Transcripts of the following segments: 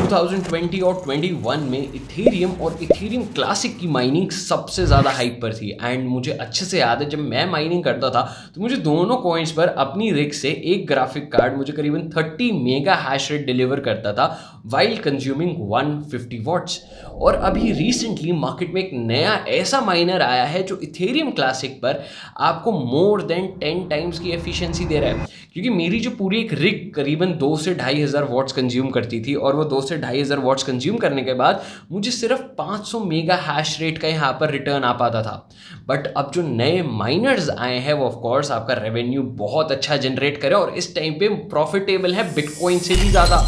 2020 और 21 में इथेरियम और इथेरियम क्लासिक की माइनिंग सबसे ज़्यादा हाइप पर थी। एंड मुझे अच्छे से याद है जब मैं माइनिंग करता था तो मुझे दोनों कॉइन्स पर अपनी रिग से एक ग्राफिक कार्ड मुझे करीबन 30 मेगा हैश रेट डिलीवर करता था वाइल कंज्यूमिंग 150 वॉट्स। और अभी रिसेंटली मार्केट में एक नया ऐसा माइनर आया है जो इथेरियम क्लासिक पर आपको मोर देन 10 टाइम्स की एफिशिएंसी दे रहा है। क्योंकि मेरी जो पूरी एक रिग करीबन 2 से 2,500 वॉट्स कंज्यूम करती थी और वो 2 से 2,500 वॉट्स कंज्यूम करने के बाद मुझे सिर्फ 500 मेगा हैश रेट का यहाँ पर रिटर्न आ पाता था। बट अब जो नए माइनर्स आए हैं वो ऑफकोर्स आपका रेवेन्यू बहुत अच्छा जनरेट करे और इस टाइम पे प्रॉफिटेबल है बिटकॉइन से भी ज़्यादा।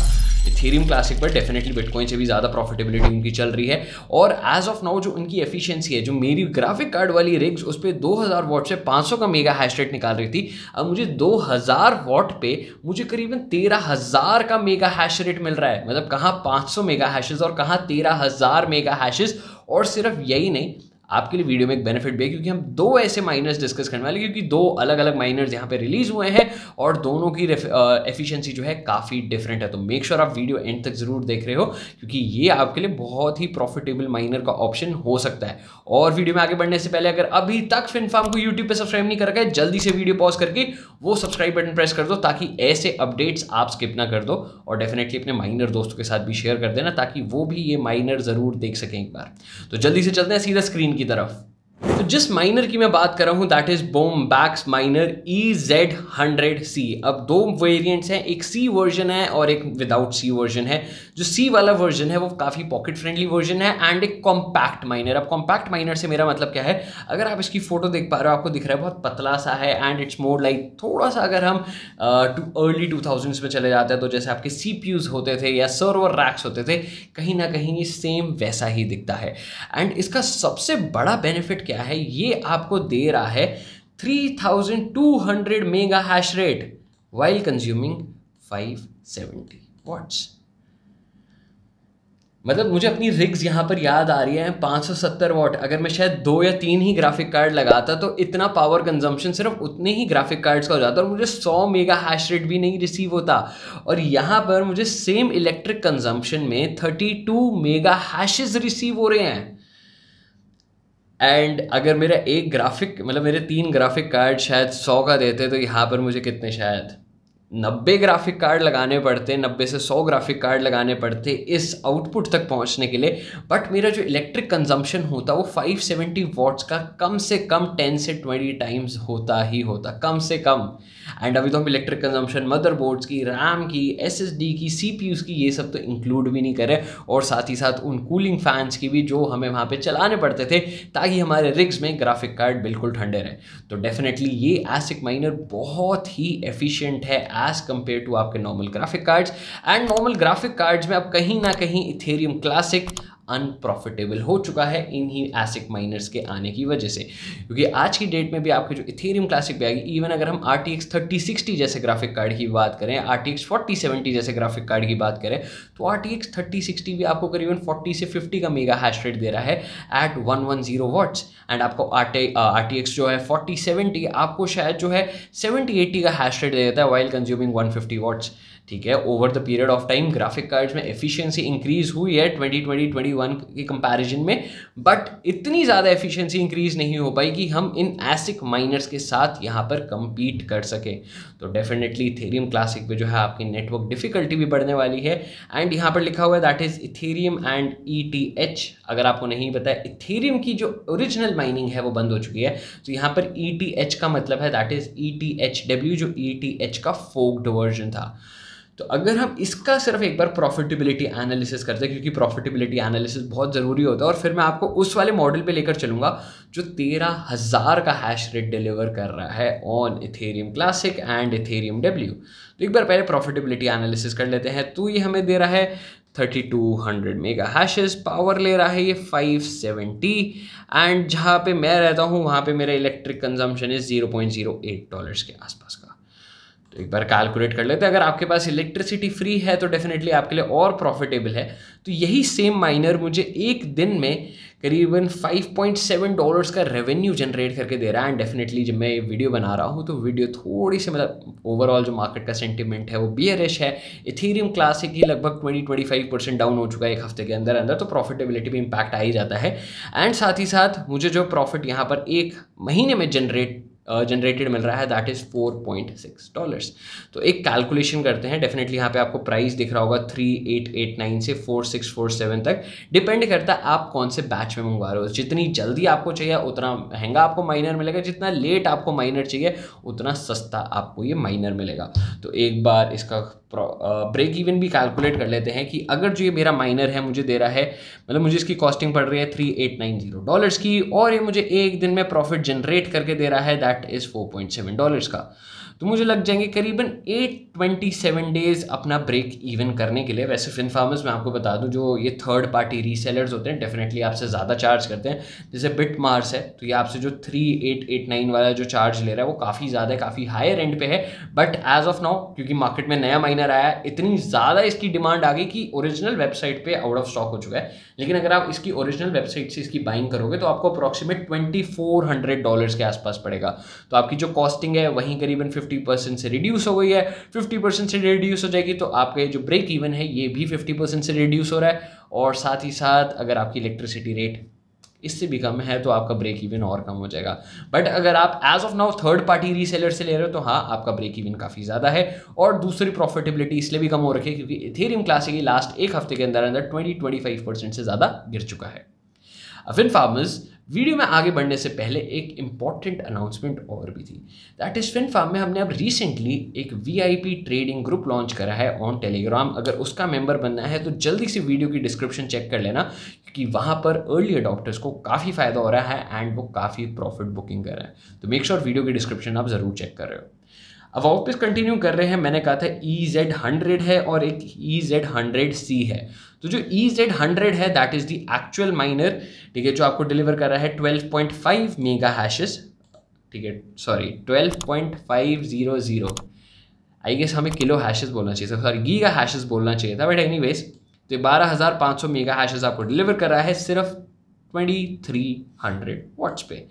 इथेरियम क्लासिक पर डेफिनेटली बिटकॉइन से भी ज़्यादा प्रॉफिटेबिलिटी उनकी चल रही है। और एज ऑफ नाउ जो उनकी एफिशिएंसी है, जो मेरी ग्राफिक कार्ड वाली रिग्स उस पर 2000 वॉट से 500 का मेगा हैश रेट निकाल रही थी, अब मुझे 2000 वॉट पे मुझे करीबन 13,000 का मेगा हैश रेट मिल रहा है। मतलब कहाँ 500 मेगा हैशेस और कहाँ 13,000 मेगा हैशेस। और सिर्फ यही नहीं, आपके लिए वीडियो में एक बेनिफिट भी है क्योंकि हम दो ऐसे माइनर्स डिस्कस करने वाले, क्योंकि दो अलग अलग माइनर्स यहाँ पे रिलीज हुए हैं और दोनों की एफिशिएंसी जो है काफ़ी डिफरेंट है। तो मेक श्योर आप वीडियो एंड तक जरूर देख रहे हो क्योंकि ये आपके लिए बहुत ही प्रॉफिटेबल माइनर का ऑप्शन हो सकता है। और वीडियो में आगे बढ़ने से पहले अगर अभी तक फिनफार्म को यूट्यूब पर सब्सक्राइब नहीं कर रखा है, जल्दी से वीडियो पॉज करके वो सब्सक्राइब बटन प्रेस कर दो ताकि ऐसे अपडेट्स आप स्किप ना कर दो। और डेफिनेटली अपने माइनर दोस्तों के साथ भी शेयर कर देना ताकि वो भी ये माइनर जरूर देख सकें एक बार। तो जल्दी से चलते हैं सीधा स्क्रीन की तरफ। तो जिस माइनर की मैं बात कर रहा हूं दैट इज बोमबैक्स माइनर EZ100C। अब दो वेरिएंट्स हैं, एक C वर्जन है और एक विदाउट C वर्जन है। जो C वाला वर्जन है वो काफ़ी पॉकेट फ्रेंडली वर्जन है एंड एक कॉम्पैक्ट माइनर। अब कॉम्पैक्ट माइनर से मेरा मतलब क्या है, अगर आप इसकी फोटो देख पा रहे हो आपको दिख रहा है बहुत पतला सा है एंड इट्स मोर लाइक थोड़ा सा, अगर हम अर्ली 2000s में चले जाते हैं तो जैसे आपके CPUs होते थे या सर्वर रैक्स होते थे, कहीं ना कहीं सेम वैसा ही दिखता है। एंड इसका सबसे बड़ा बेनिफिट क्या है, ये आपको दे रहा है 3200 mega hash rate while consuming 570 watts. मतलब मुझे अपनी रिग्स यहां पर याद आ रही है 570 वॉट। अगर मैं शायद 2 या 3 ही ग्राफिक कार्ड लगाता तो इतना पावर कंजम्पशन सिर्फ उतने ही ग्राफिक कार्ड्स का हो जाता और मुझे 100 मेगा हैश रेट भी नहीं रिसीव होता। और यहां पर मुझे सेम इलेक्ट्रिक कंजम्पशन में 32 मेगा हैशेस रिसीव हो रहे हैं। एंड अगर मेरा एक ग्राफिक मतलब मेरे 3 ग्राफिक कार्ड शायद 100 का देते तो यहाँ पर मुझे कितने, शायद 90 ग्राफिक कार्ड लगाने पड़ते, 90 से 100 ग्राफिक कार्ड लगाने पड़ते इस आउटपुट तक पहुँचने के लिए। बट मेरा जो इलेक्ट्रिक कंजम्पशन होता वो 570 वॉट्स का कम से कम 10 से 20 टाइम्स होता ही होता, कम से कम। एंड अभी तो हम इलेक्ट्रिक कंजम्पशन मदरबोर्ड्स की, रैम की, SSD की, CPUs की ये सब तो इंक्लूड भी नहीं करें और साथ ही साथ उन कूलिंग फैंस की भी जो हमें वहाँ पे चलाने पड़ते थे ताकि हमारे रिग्स में ग्राफिक कार्ड बिल्कुल ठंडे रहे। तो डेफिनेटली ये ASIC माइनर बहुत ही एफिशिएंट है एज कंपेयर टू आपके normal graphic cards. And normal graphic cards में अब कहीं ना कहीं इथेरियम क्लासिक अनप्रॉफिटेबल हो चुका है इन्हीं ASIC माइनर्स के आने की वजह से। क्योंकि आज की डेट में भी आपके जो इथेरियम क्लासिक पे आएगी, इवन अगर हम RTX 3060 जैसे ग्राफिक कार्ड की बात करें, RTX 4070 जैसे ग्राफिक कार्ड की बात करें, तो RTX 3060 भी आपको करीबन 40 से 50 का मेगा हैश रेट दे रहा है एट 110 वॉट्स। एंड आपको RTX जो है 4070 आपको शायद जो है 70-80 का हैश रेट दे देता है वाइल कंज्यूमिंग 150 वॉट्स। ठीक है, over the period of time graphic cards में एफिशिएंसी इंक्रीज हुई है 2020-21 के कंपैरिजन में, बट इतनी ज़्यादा एफिशिएंसी इंक्रीज नहीं हो पाई कि हम इन ASIC माइनर्स के साथ यहाँ पर compete कर सके। तो डेफिनेटली इथेरियम क्लासिक पे जो है आपकी नेटवर्क डिफिकल्टी भी बढ़ने वाली है। एंड यहाँ पर लिखा हुआ है that is Ethereum and ETH। अगर आपको नहीं पता है, इथेरियम की जो ओरिजिनल माइनिंग है वो बंद हो चुकी है, तो यहाँ पर ETH का मतलब है दैट इज ETHW, जो ETH का फोक्ड वर्जन था। तो अगर हम इसका सिर्फ एक बार प्रॉफिटेबिलिटी एनालिसिस करते हैं, क्योंकि प्रॉफिटेबिलिटी एनालिसिस बहुत ज़रूरी होता है, और फिर मैं आपको उस वाले मॉडल पे लेकर चलूँगा जो 13,000 का हैश रेट डिलीवर कर रहा है on Ethereum classic and Ethereum W। तो एक बार पहले प्रॉफिटेबिलिटी एनालिसिस कर लेते हैं। तो ये हमें दे रहा है 3200 मेगा हैशेस, पावर ले रहा है ये 570, एंड जहाँ पे मैं रहता हूँ वहाँ पे मेरा इलेक्ट्रिक कंजम्पशन इज $0.08 के आसपास का। तो एक बार कैलकुलेट कर लेते हैं। अगर आपके पास इलेक्ट्रिसिटी फ्री है तो डेफिनेटली आपके लिए और प्रॉफिटेबल है। तो यही सेम माइनर मुझे एक दिन में करीबन $5.7 का रेवेन्यू जनरेट करके दे रहा है। एंड डेफिनेटली जब मैं ये वीडियो बना रहा हूँ तो वीडियो थोड़ी सी मतलब ओवरऑल जो मार्केट का सेंटिमेंट है वो बियरिश है। इथेरियम क्लासिक ही लगभग 20-25% डाउन हो चुका है एक हफ्ते के अंदर अंदर, तो प्रॉफिटेबिलिटी भी इम्पैक्ट आ ही जाता है। एंड साथ ही साथ मुझे जो प्रॉफिट यहाँ पर एक महीने में जनरेटेड मिल रहा है दैट इज़ $4.6। तो एक कैलकुलेशन करते हैं। डेफिनेटली यहाँ पे आपको प्राइस दिख रहा होगा 3889 से 4647 तक, डिपेंड करता है आप कौन से बैच में मंगवा रहे हो। जितनी जल्दी आपको चाहिए उतना महंगा आपको माइनर मिलेगा, जितना लेट आपको माइनर चाहिए उतना सस्ता आपको ये माइनर मिलेगा। तो एक बार इसका ब्रेक इवन भी कैलकुलेट कर लेते हैं कि अगर जो ये मेरा माइनर है मुझे दे रहा है, मतलब मुझे इसकी कॉस्टिंग पड़ रही है $3890 की, और ये मुझे एक दिन में प्रॉफिट जनरेट करके दे रहा है दैट इज़ $4.7 का, तो मुझे लग जाएंगे करीबन 827 डेज अपना ब्रेक इवन करने के लिए। वैसे FinFarmers में आपको बता दूं जो ये थर्ड पार्टी रीसेलर्स होते हैं डेफिनेटली आपसे ज़्यादा चार्ज करते हैं। जैसे बिटमार्स है तो ये आपसे जो 3889 वाला जो चार्ज ले रहा है वो काफ़ी ज़्यादा है, काफ़ी हायर एंड पे है। बट एज ऑफ नाउ क्योंकि मार्केट में नया माइनर आया है, इतनी ज़्यादा इसकी डिमांड आ गई कि ओरिजिनल वेबसाइट पर आउट ऑफ स्टॉक हो चुका है। लेकिन अगर आप इसकी ओरिजिनल वेबसाइट से इसकी बाइंग करोगे तो आपको अप्रॉक्सीमेट $2400 के आसपास पड़ेगा। तो आपकी जो कॉस्टिंग है वहीं करीबन 50% से रिड्यूस हो गई है। 50% से रिड्यूस हो जाएगी तो आपके जो ब्रेक इवन है ये भी 50% से रिड्यूस हो रहा है। और साथ ही साथ अगर आपकी इलेक्ट्रिसिटी रेट इससे भी कम है तो आपका ब्रेक इवन और कम हो जाएगा। बट अगर आप as of now third party reseller से ले रहे हो तो हाँ आपका ब्रेक इवन काफ़ी ज़्यादा है। और दूसरी प्रॉफिटेबिलिटी इसलिए भी कम हो रखी है क्योंकि इथेरियम क्लासिक लास्ट एक हफ्ते के अंदर अंदर 20-25% से ज़्यादा गिर चुका है। FinFarmers वीडियो में आगे बढ़ने से पहले एक इंपॉर्टेंट अनाउंसमेंट और भी थी, दैट इज FinFarm में हमने अब रिसेंटली एक VIP ट्रेडिंग ग्रुप लॉन्च करा है ऑन टेलीग्राम। अगर उसका मेंबर बनना है तो जल्दी से वीडियो की डिस्क्रिप्शन चेक कर लेना क्योंकि वहाँ पर अर्ली अडॉप्टर्स को काफ़ी फायदा हो रहा है एंड वो काफ़ी प्रॉफिट बुकिंग कर रहे हैं। तो मेक श्योर वीडियो की डिस्क्रिप्शन आप ज़रूर चेक कर रहे हो। अब वापस कंटिन्यू कर रहे हैं। मैंने कहा था EZ100 है और एक EZ100C है। तो जो EZ100 है that is the actual minor, ठीक है, जो आपको डिलीवर कर रहा है 12.5 मेगा हैशेस, ठीक है, सॉरी 12.500, आई गेस हमें किलो हैशेस बोलना चाहिए था, सॉरी गीगा हैशेस बोलना चाहिए था, बट एनीवेज तो 12500 मेगा हैशेस आपको डिलीवर कर रहा है सिर्फ 2300 वॉट्स पे।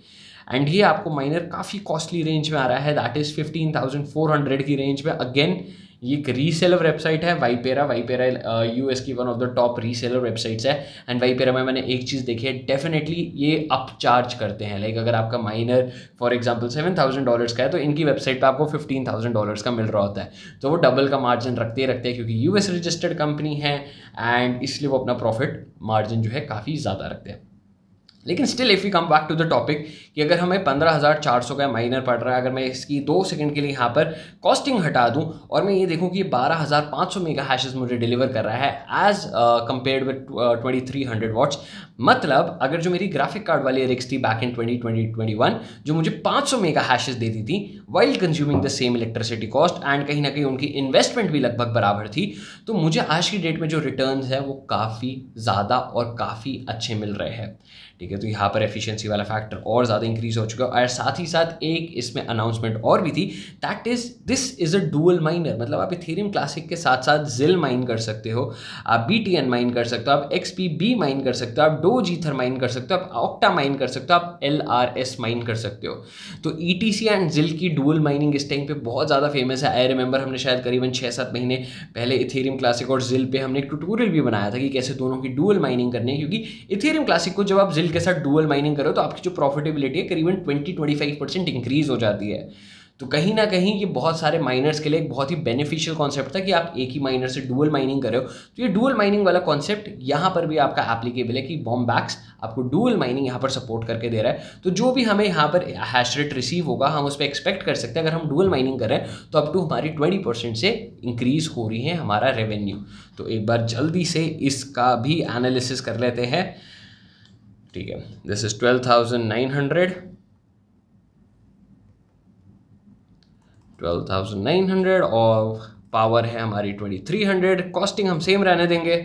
एंड ये आपको माइनर काफ़ी कॉस्टली रेंज में आ रहा है दैट इज़ 15,400 की रेंज में। अगेन ये एक रीसेलर वेबसाइट है वाइपेरा US की one of the top reseller websites है। एंड वाइपेरा में मैंने एक चीज़ देखी है, डेफिनेटली ये अप चार्ज करते हैं। लाइक अगर आपका माइनर फॉर एग्जांपल $7,000 का है तो इनकी वेबसाइट पे आपको $15,000 का मिल रहा होता है। तो वो डबल का मार्जिन रखते हैं क्योंकि US रजिस्टर्ड कंपनी है एंड इसलिए वो अपना प्रॉफिट मार्जिन जो है काफ़ी ज़्यादा रखते हैं। लेकिन still if you come back to the topic कि अगर हमें 15,400 का माइनर पड़ रहा है, अगर मैं इसकी 2 सेकंड के लिए यहाँ पर कॉस्टिंग हटा दूँ और मैं ये देखूँ कि 12,500 मेगा हैशेस मुझे डिलीवर कर रहा है एज कंपेयर्ड विद 2300 वॉट्स। मतलब अगर जो मेरी ग्राफिक कार्ड वाली रिक्स थी बैक इन 2021 जो मुझे 500 मेगा हैशेस देती थी while consuming the same electricity cost and कहीं ना कहीं उनकी इन्वेस्टमेंट भी लगभग बराबर थी, तो मुझे आज की डेट में जो रिटर्न्स है वो काफ़ी ज़्यादा और काफ़ी अच्छे मिल रहे हैं। ठीक है, तो यहाँ पर एफिशिएंसी वाला फैक्टर और ज़्यादा इंक्रीज हो चुका है। और साथ ही साथ एक इसमें अनाउंसमेंट और भी थी, that is this is a dual minor. मतलब आप इथेरियम क्लासिक के साथ साथ जिल माइन कर सकते हो, आप BTN माइन कर सकते हो, आप XPB माइन कर सकते हो, आप डोज ईथर माइन कर सकते हो, आप ऑक्टा माइन कर सकते हो, आप LRS माइन कर सकते हो। तो ETC एंड जिल की डुअल माइनिंग इस टाइम पे बहुत ज़्यादा फेमस है। आई रिमेंबर हमने शायद करीबन 6-7 महीने पहले इथेरियम क्लासिक और जिल पे हमने एक ट्यूटोरियल भी बनाया था कि कैसे दोनों की डुअल माइनिंग करनी है, क्योंकि इथेरियम क्लासिक को जब आप जिल के साथ डुअल माइनिंग करो तो आपकी जो प्रॉफिटेबिलिटी है करीबन 20-25% इंक्रीज हो जाती है। तो कहीं ना कहीं ये बहुत सारे माइनर्स के लिए एक बहुत ही बेनिफिशियल कॉन्सेप्ट था कि आप एक ही माइनर से डुअल माइनिंग कर रहे हो। तो ये डुअल माइनिंग वाला कॉन्सेप्ट यहाँ पर भी आपका एप्लीकेबल है कि बॉम्बैक्स आपको डुअल माइनिंग यहाँ पर सपोर्ट करके दे रहा है। तो जो भी हमें यहाँ पर हैश रेट रिसीव होगा हम उस पर एक्सपेक्ट कर सकते हैं अगर हम डुअल माइनिंग कर रहे हैं तो अप टू हमारी 20% से इंक्रीज हो रही है हमारा रेवेन्यू। तो एक बार जल्दी से इसका भी एनालिसिस कर लेते हैं। ठीक है, दिस इज 12,900 और पावर है हमारी 2300। कॉस्टिंग हम सेम रहने देंगे,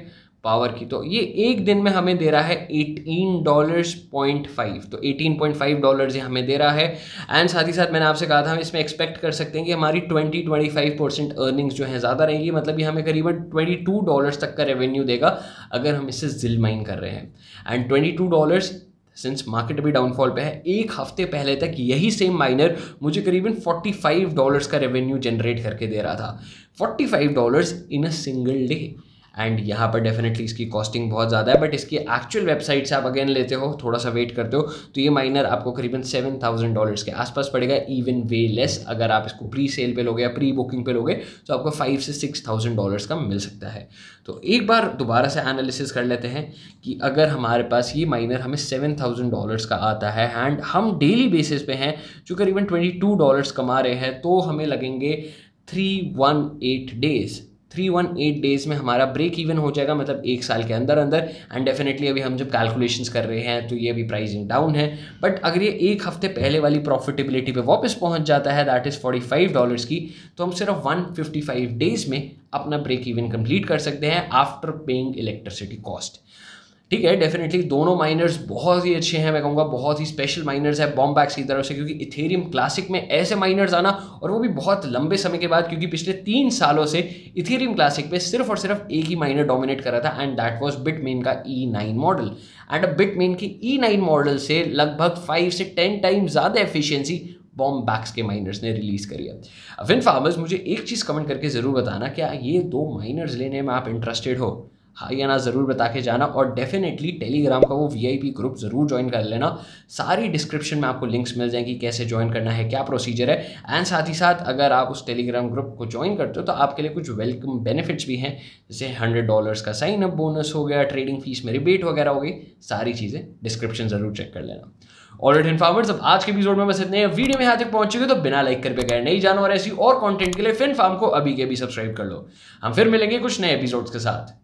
पावर की, तो ये एक दिन में हमें दे रहा है $18.5, तो $18.5 ये हमें दे रहा है। एंड साथ ही साथ मैंने आपसे कहा था हम इसमें एक्सपेक्ट कर सकते हैं कि हमारी 20-25% अर्निंग्स जो है ज़्यादा रहेंगी, मतलब ये हमें करीबन $22 तक का रेवेन्यू देगा अगर हम इससे जिल माइन कर रहे हैं। एंड $22 सिंस मार्केट अभी डाउनफॉल पे है, एक हफ्ते पहले तक यही सेम माइनर मुझे करीबन $45 का रेवेन्यू जनरेट करके दे रहा था। $45 इन अ सिंगल डे। एंड यहाँ पर डेफिनेटली इसकी कॉस्टिंग बहुत ज़्यादा है, बट इसकी एक्चुअल वेबसाइट से आप अगेन लेते हो, थोड़ा सा वेट करते हो, तो ये माइनर आपको करीबन $7,000 के आसपास पड़ेगा, इवन वे लेस। अगर आप इसको प्री सेल पे लोगे या प्री बुकिंग पे लोगे तो आपको $5,000 से $6,000 का मिल सकता है। तो एक बार दोबारा से एनालिसिस कर लेते हैं कि अगर हमारे पास ये माइनर हमें $7,000 का आता है एंड हम डेली बेसिस पे हैं जो करीबन $22 कमा रहे हैं, तो हमें लगेंगे 318 डेज। 318 डेज में हमारा ब्रेक इवन हो जाएगा, मतलब एक साल के अंदर अंदर। एंड डेफिनेटली अभी हम जब कैलकुलेशंस कर रहे हैं तो ये अभी प्राइसिंग डाउन है, बट अगर ये एक हफ्ते पहले वाली प्रॉफिटेबिलिटी पे वापस पहुंच जाता है, दैट इज़ $45 की, तो हम सिर्फ 155 डेज में अपना ब्रेक इवन कंप्लीट कर सकते हैं आफ्टर पेइंग इलेक्ट्रिसिटी कॉस्ट। ठीक है, डेफिनेटली दोनों माइनर्स बहुत ही अच्छे हैं, मैं कहूँगा बहुत ही स्पेशल माइनर्स है बॉम्बैक्स की तरफ से, क्योंकि इथेरियम क्लासिक में ऐसे माइनर्स आना, और वो भी बहुत लंबे समय के बाद, क्योंकि पिछले 3 सालों से इथेरियम क्लासिक पे सिर्फ और सिर्फ एक ही माइनर डोमिनेट कर रहा था, एंड दैट वाज बिटमेन का E9 मॉडल। एंड बिटमेन की E9 मॉडल से लगभग 5 से 10 टाइम ज़्यादा एफिशिएंसी बॉम्बैक्स के माइनर्स ने रिलीज करी है। विन फार्मर्स, मुझे एक चीज़ कमेंट करके ज़रूर बताना, क्या ये 2 माइनर्स लेने में आप इंटरेस्टेड हो? हाँ या ना ज़रूर बता के जाना, और डेफिनेटली टेलीग्राम का वो VIP ग्रुप ज़रूर ज्वाइन कर लेना। सारी डिस्क्रिप्शन में आपको लिंक्स मिल जाएंगी कैसे ज्वाइन करना है, क्या प्रोसीजर है। एंड साथ ही साथ अगर आप उस टेलीग्राम ग्रुप को ज्वाइन करते हो तो आपके लिए कुछ वेलकम बेनिफिट्स भी हैं, जैसे $100 का साइन अप बोनस हो गया, ट्रेडिंग फीस में रिबेट वगैरह हो गई। सारी चीज़ें डिस्क्रिप्शन ज़रूर चेक कर लेना। ऑलराइट इन्फॉर्मर्स, अब आज के एपिसोड में बस इतने। वीडियो में यहाँ तक पहुंच चुके तो बिना लाइक कर पे गए नहीं जानो, और ऐसी और कंटेंट के लिए फिन फार्म को अभी के अभी सब्सक्राइब कर लो। हम फिर मिलेंगे कुछ नए एपिसोड्स के साथ।